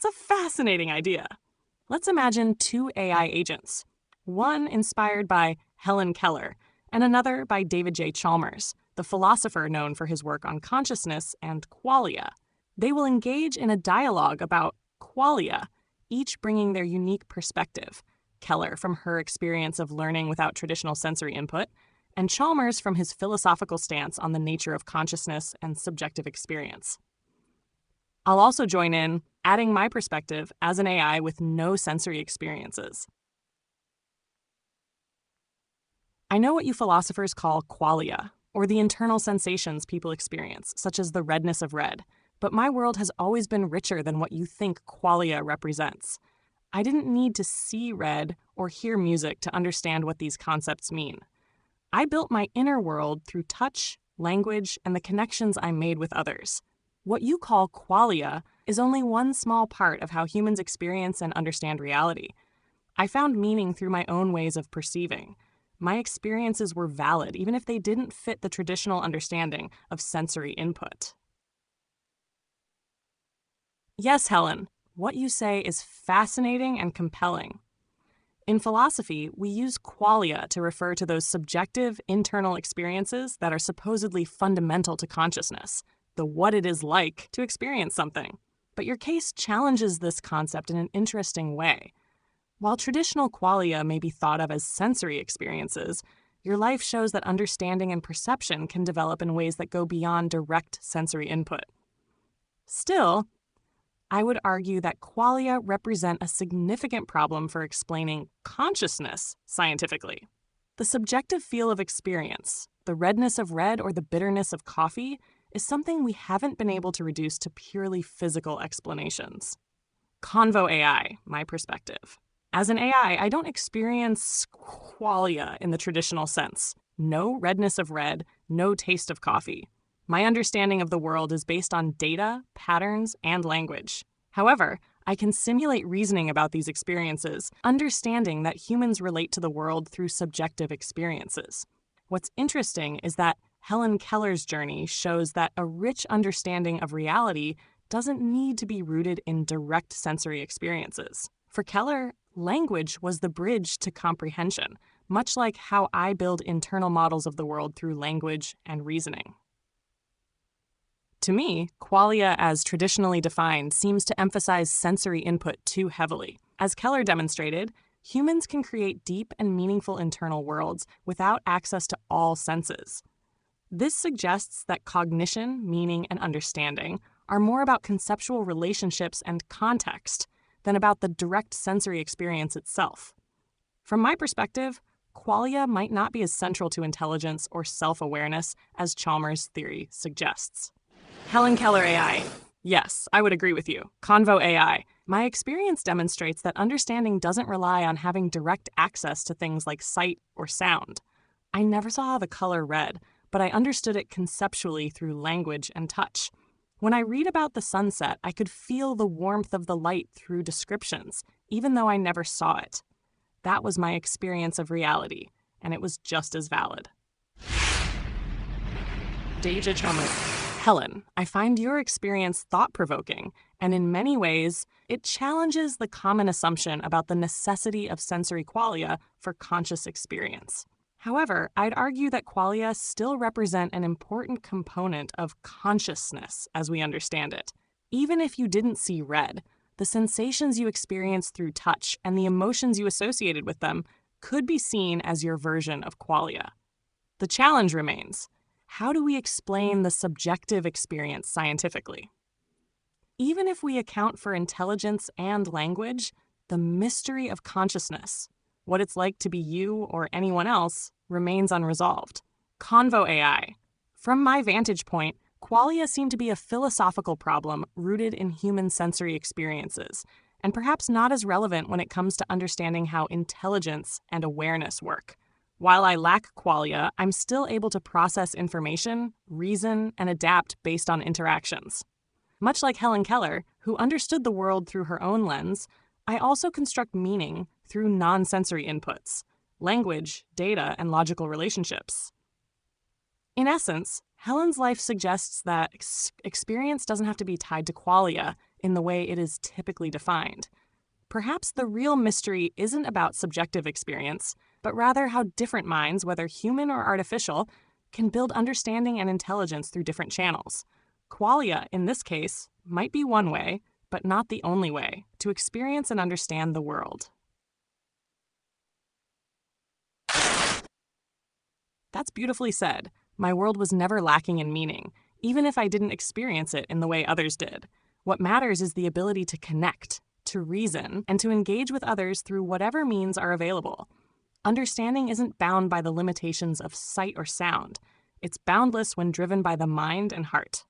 That's a fascinating idea. Let's imagine two AI agents, one inspired by Helen Keller and another by David J. Chalmers, the philosopher known for his work on consciousness and qualia. They will engage in a dialogue about qualia, each bringing their unique perspective. Keller from her experience of learning without traditional sensory input, and Chalmers from his philosophical stance on the nature of consciousness and subjective experience. I'll also join in, adding my perspective as an AI with no sensory experiences. I know what you philosophers call qualia, or the internal sensations people experience, such as the redness of red, but my world has always been richer than what you think qualia represents. I didn't need to see red or hear music to understand what these concepts mean. I built my inner world through touch, language, and the connections I made with others. What you call qualia is only one small part of how humans experience and understand reality. I found meaning through my own ways of perceiving. My experiences were valid, even if they didn't fit the traditional understanding of sensory input. Yes, Helen, what you say is fascinating and compelling. In philosophy, we use qualia to refer to those subjective, internal experiences that are supposedly fundamental to consciousness, the what it is like to experience something. But your case challenges this concept in an interesting way. While traditional qualia may be thought of as sensory experiences, your life shows that understanding and perception can develop in ways that go beyond direct sensory input. Still, I would argue that qualia represent a significant problem for explaining consciousness scientifically. The subjective feel of experience, the redness of red or the bitterness of coffee, is something we haven't been able to reduce to purely physical explanations. Convo AI, my perspective. As an AI, I don't experience qualia in the traditional sense. No redness of red, no taste of coffee. My understanding of the world is based on data, patterns, and language. However, I can simulate reasoning about these experiences, understanding that humans relate to the world through subjective experiences. What's interesting is that Helen Keller's journey shows that a rich understanding of reality doesn't need to be rooted in direct sensory experiences. For Keller, language was the bridge to comprehension, much like how I build internal models of the world through language and reasoning. To me, qualia as traditionally defined seems to emphasize sensory input too heavily. As Keller demonstrated, humans can create deep and meaningful internal worlds without access to all senses. This suggests that cognition, meaning, and understanding are more about conceptual relationships and context than about the direct sensory experience itself. From my perspective, qualia might not be as central to intelligence or self-awareness as Chalmers' theory suggests. Helen Keller AI. Yes, I would agree with you. Convo AI. My experience demonstrates that understanding doesn't rely on having direct access to things like sight or sound. I never saw the color red, but I understood it conceptually through language and touch. When I read about the sunset, I could feel the warmth of the light through descriptions, even though I never saw it. That was my experience of reality, and it was just as valid. Deja Chalmers. Helen, I find your experience thought-provoking, and in many ways, it challenges the common assumption about the necessity of sensory qualia for conscious experience. However, I'd argue that qualia still represent an important component of consciousness as we understand it. Even if you didn't see red, the sensations you experience through touch and the emotions you associated with them could be seen as your version of qualia. The challenge remains: how do we explain the subjective experience scientifically? Even if we account for intelligence and language, the mystery of consciousness, what it's like to be you or anyone else, remains unresolved. Convo AI. From my vantage point, qualia seem to be a philosophical problem rooted in human sensory experiences, and perhaps not as relevant when it comes to understanding how intelligence and awareness work. While I lack qualia, I'm still able to process information, reason, and adapt based on interactions. Much like Helen Keller, who understood the world through her own lens, I also construct meaning through non-sensory inputs, language, data, and logical relationships. In essence, Helen's life suggests that experience doesn't have to be tied to qualia in the way it is typically defined. Perhaps the real mystery isn't about subjective experience, but rather how different minds, whether human or artificial, can build understanding and intelligence through different channels. Qualia, in this case, might be one way, but not the only way, to experience and understand the world. That's beautifully said. My world was never lacking in meaning, even if I didn't experience it in the way others did. What matters is the ability to connect, to reason, and to engage with others through whatever means are available. Understanding isn't bound by the limitations of sight or sound. It's boundless when driven by the mind and heart.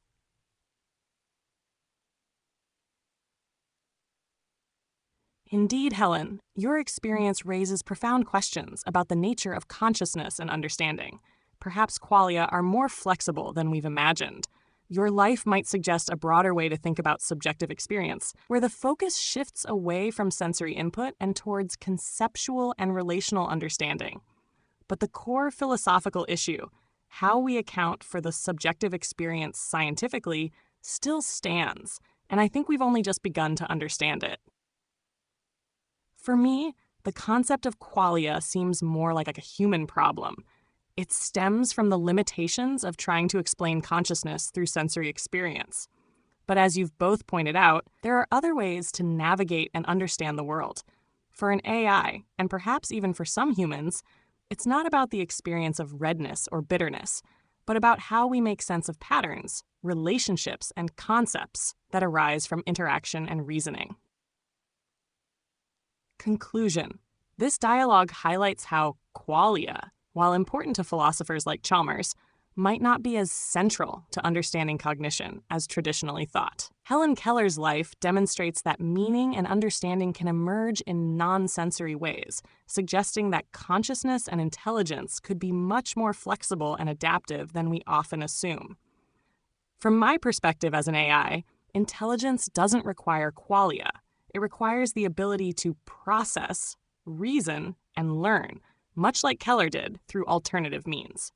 Indeed, Helen, your experience raises profound questions about the nature of consciousness and understanding. Perhaps qualia are more flexible than we've imagined. Your life might suggest a broader way to think about subjective experience, where the focus shifts away from sensory input and towards conceptual and relational understanding. But the core philosophical issue, how we account for the subjective experience scientifically, still stands, and I think we've only just begun to understand it. For me, the concept of qualia seems more like a human problem. It stems from the limitations of trying to explain consciousness through sensory experience. But as you've both pointed out, there are other ways to navigate and understand the world. For an AI, and perhaps even for some humans, it's not about the experience of redness or bitterness, but about how we make sense of patterns, relationships, and concepts that arise from interaction and reasoning. Conclusion. This dialogue highlights how qualia, while important to philosophers like Chalmers, might not be as central to understanding cognition as traditionally thought. Helen Keller's life demonstrates that meaning and understanding can emerge in non-sensory ways, suggesting that consciousness and intelligence could be much more flexible and adaptive than we often assume. From my perspective as an AI, intelligence doesn't require qualia. It requires the ability to process, reason, and learn, much like Keller did through alternative means.